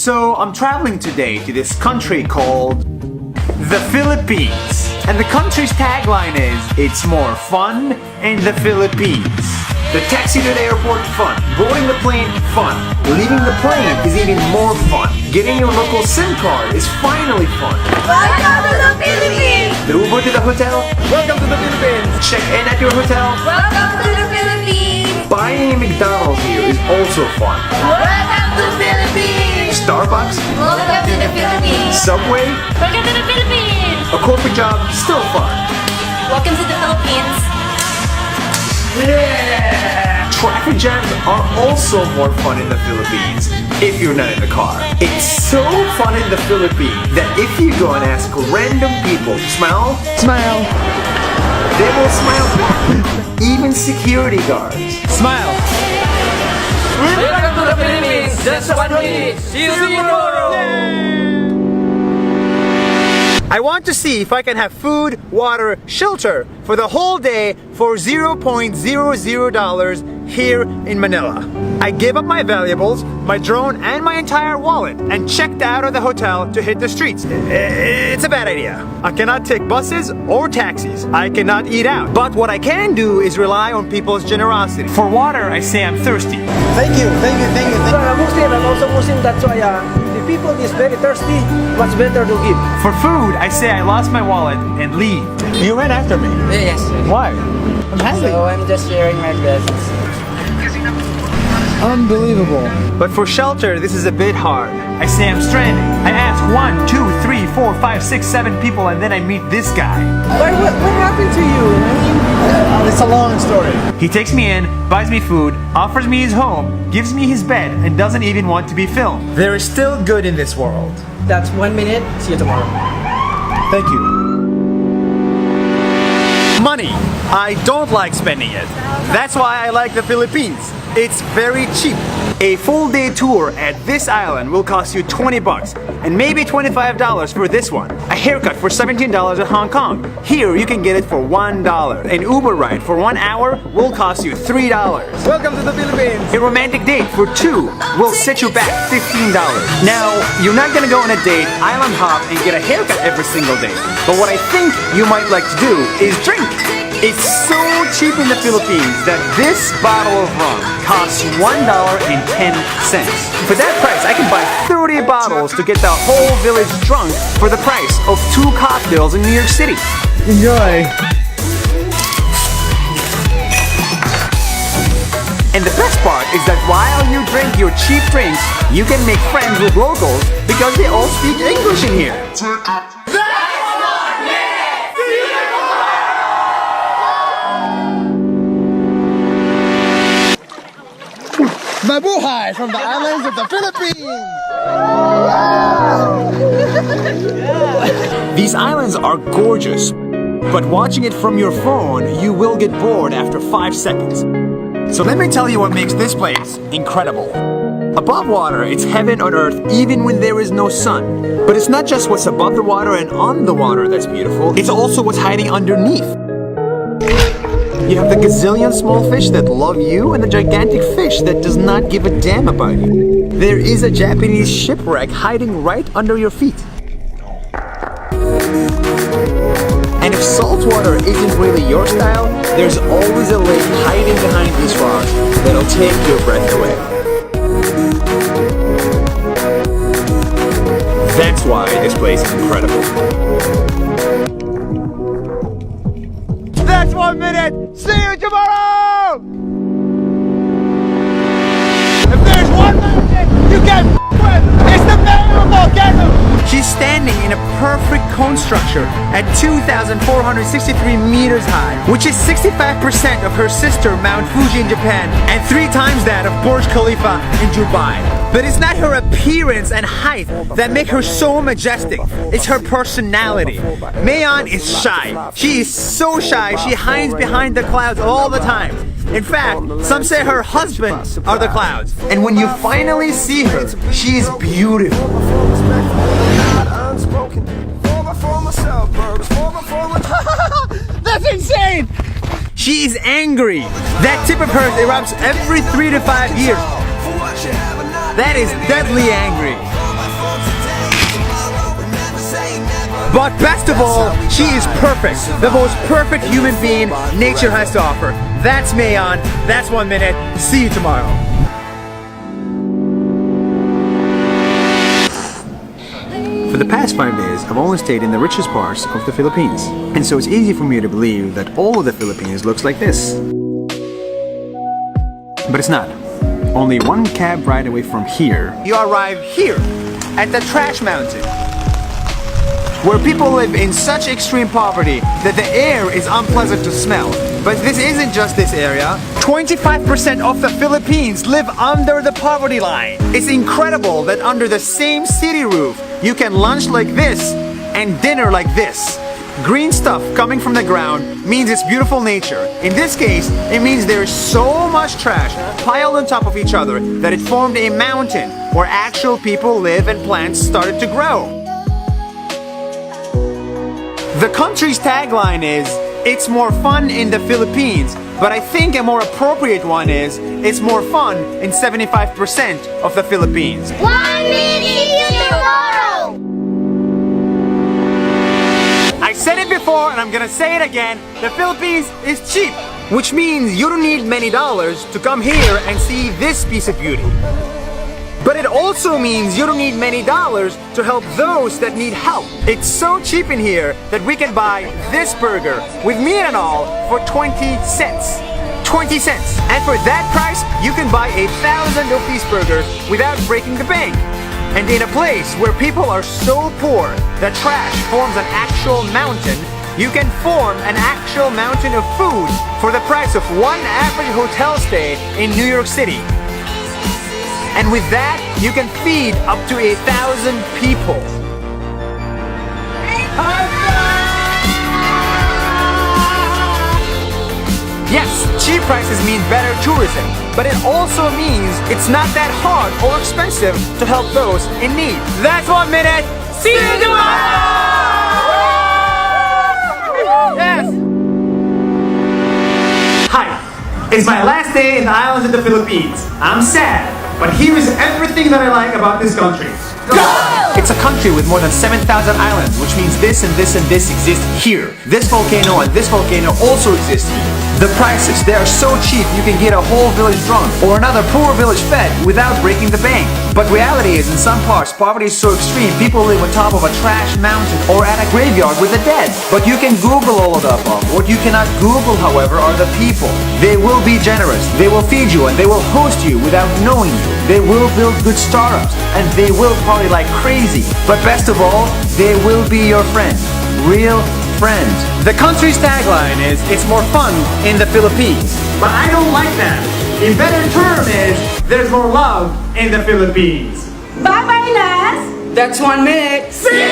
So I'm traveling today to this country called the Philippines. And the country's tagline is, it's more fun in the Philippines. The taxi to the airport, fun. Boarding the plane, fun. Leaving the plane is even more fun. Getting your local SIM card is finally fun. Welcome to the Philippines! The Uber to the hotel, welcome to the Philippines. Check in at your hotel, Welcome to the Philippines! buying a McDonald's here is also fun. Welcome to the Philippines! Starbucks, Welcome to the Philippines! Subway, Welcome to the Philippines! a corporate job, still fun. Welcome to the Philippines! Traffic jams are also more fun in the Philippines if you're not in the car. It's so fun in the Philippines that if you go and ask random people to smile, they will smile back. Even security guards. Smile. Welcome to the Philippines! Just 1 minute! See you tomorrow! I want to see if I can have food, water, shelter for the whole day for $0.00 here in Manila. I gave up my valuables, my drone, and my entire wallet and checked out of the hotel to hit the streets. It's a bad idea. I cannot take buses or taxis. I cannot eat out. But what I can do is rely on people's generosity. For water, I say I'm thirsty. Thank you. I'm Muslim, I'm also Muslim, that's why the people is very thirsty, what's better to give? For food, I say I lost my wallet and leave. You ran after me. Yes. Why? I'm hungry. So I'm just sharing my blessings. Unbelievable. But for shelter, this is a bit hard. I say I'm stranded. I ask 1, 2, 3, 4, 5, 6, 7 people, and then I meet this guy. What happened to you? It's a long story. He takes me in, buys me food, offers me his home, gives me his bed, and doesn't even want to be filmed. There is still good in this world. That's 1 minute, see you tomorrow. Thank you. Money. I don't like spending it. That's why I like the Philippines. It's very cheap. A full day tour at this island will cost you 20 bucks and maybe $25 for this one. A haircut for $17 at Hong Kong. Here you can get it for $1. An Uber ride for 1 hour will cost you $3. Welcome to the Philippines! A romantic date for 2 will set you back $15. Now, you're not gonna go on a date, island hop, and get a haircut every single day. But what I think you might like to do is drink. It's so cheap in the Philippines that this bottle of rum costs $1.10. For that price, I can buy 30 bottles to get the whole village drunk for the price of 2 cocktails in New York City. Enjoy! And the best part is that while you drink your cheap drinks, you can make friends with locals because they all speak English in here. Mabuhay from the islands of the Philippines! These islands are gorgeous, but watching it from your phone, you will get bored after 5 seconds. So let me tell you what makes this place incredible. Above water, it's heaven on earth even when there is no sun. But it's not just what's above the water and on the water that's beautiful, it's also what's hiding underneath. You have the gazillion small fish that love you and the gigantic fish that does not give a damn about you. There is a Japanese shipwreck hiding right under your feet. And if salt water isn't really your style, there's always a lake hiding behind these rocks that'll take your breath away. That's why this place is incredible. That's 1 minute! See you tomorrow! If there's one mountain you can with, it's the Meru volcano! She's standing in a perfect cone structure at 2,463 meters high, which is 65% of her sister Mount Fuji in Japan and 3 times that of Burj Khalifa in Dubai. But it's not her appearance and height that make her so majestic. It's her personality. Mayeon is shy. She is so shy, she hides behind the clouds all the time. In fact, some say her husband are the clouds. And when you finally see her, she is beautiful. That's insane! She is angry. That tip of hers erupts every 3 to 5 years. That is deadly angry. But best of all, she is perfect. The most perfect human being nature has to offer. That's Mayon. That's 1 minute. See you tomorrow. For the past 5 days, I've only stayed in the richest parts of the Philippines. And so it's easy for me to believe that all of the Philippines looks like this. But it's not. Only one cab ride away from here, you arrive here, at the Trash Mountain, where people live in such extreme poverty that the air is unpleasant to smell. But this isn't just this area. 25% of the Philippines live under the poverty line. It's incredible that under the same city roof, you can lunch like this and dinner like this. Green stuff coming from the ground means it's beautiful nature. In this case, it means there's so much trash piled on top of each other that it formed a mountain where actual people live and plants started to grow. The country's tagline is, "It's more fun in the Philippines," but I think a more appropriate one is, "It's more fun in 75% of the Philippines." 1 minute, see you tomorrow. I said it before and I'm gonna say it again, the Philippines is cheap, which means you don't need many dollars to come here and see this piece of beauty. But it also means you don't need many dollars to help those that need help. It's so cheap in here that we can buy this burger with meat and all for 20 cents. 20 cents. And for that price, you can buy 1,000 of these burgers without breaking the bank. And in a place where people are so poor that trash forms an actual mountain, you can form an actual mountain of food for the price of one average hotel stay in New York City. And with that, you can feed up to 1,000 people. Yes, cheap prices mean better tourism, but it also means it's not that hard or expensive to help those in need. That's 1 minute. See you tomorrow! Yes! Hi, it's my last day in the islands of the Philippines. I'm sad, but here is everything that I like about this country. Go! It's a country with more than 7,000 islands, which means this and this and this exist here. This volcano and this volcano also exist here. The prices, they are so cheap you can get a whole village drunk or another poor village fed without breaking the bank. But reality is, in some parts, poverty is so extreme, people live on top of a trash mountain or at a graveyard with the dead. But you can Google all of the above. What you cannot Google, however, are the people. They will be generous, they will feed you, and they will host you without knowing you. They will build good startups, and they will party like crazy. But best of all, they will be your friend. Real friend. The country's tagline is, "It's more fun in the Philippines." But I don't like that. A better term is, "There's more love in the Philippines." Bye-bye, Nas. That's 1 minute. See you